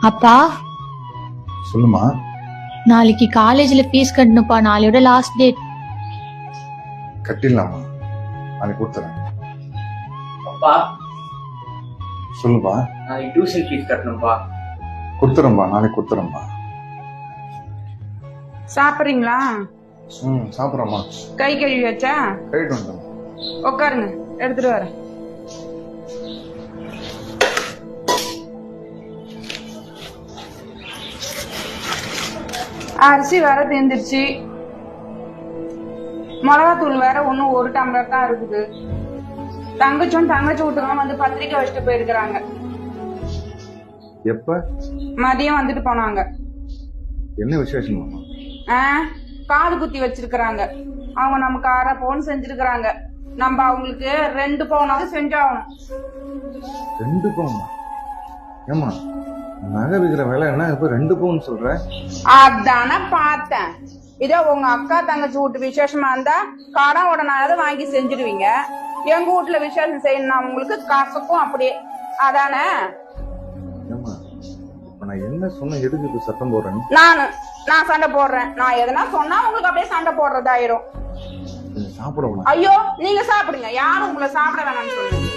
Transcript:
அப்பா சொல்லுமா. நாளைக்கு காலேஜ்ல ஃபீஸ் கட்டணும்ப்பா. நாளையோட லாஸ்ட் டேட். கட்டிடலாமா? நாளைக்கு கொடுத்துறேன். அப்பா சொல்லுப்பா. நாளைக்கு டியூஷன் ஃபீஸ் கட்டணும்ப்பா. கொடுத்துறேன்பா, நாளைக்கு கொடுத்துறேன்பா. சாப்பிடுறீங்களா? சாப்பிட்றோம்மா. கை கழுவி வச்சா? கழிட்டு வந்துடும். உட்காருங்க, எடுத்துட்டு வரேன். அரிசி வேற தீர்ந்துருச்சு, மிளகாத்தூள் வேற ஒன்னும் 1 டம்ளர் தான் இருக்குது. தங்கச்சி வீட்டுக்கும் வந்து பத்திரிக்கை வச்சுட்டு போயிருக்கிறாங்க. எப்ப? மதியம் வந்துட்டு போனாங்க. என்ன விசேஷம்? காது குத்தி வச்சிருக்கிறாங்க. அவங்க நமக்கு 1/2 பவுன் செஞ்சிருக்கிறாங்க. நம்ம அவங்களுக்கு 2 பவுனாவது செஞ்சாகணும். 2 பவுன்? ஏமா நகை விக்கிற விலை என்ன இப்ப 2 பவுன் சொல்ற? அதான பார்த்தேன். இதோ உங்க அக்கா தங்கச்சி வீட்டு விசேஷமா இருந்தா கடன் உடனாவது வாங்கி செஞ்சிருவீங்க. எங்க வீட்டுல விசேஷம் செய்யணும் உங்களுக்கு காசுக்கும் அப்படியே. அதானே? ஏமா இப்ப நான் என்ன சொன்ன எதுக்கு இப்ப சத்தம் போடுறேன்? நான் சண்டை போடுறேன். நான் எதனா சொன்னா உங்களுக்கு அப்படியே சண்டை போடுறதாயிரும். சாப்பிடணும். ஐயோ, நீங்க சாப்பிடுங்க. யாரும் உங்களை சாப்பிட வேணாம்னு சொல்லுங்க.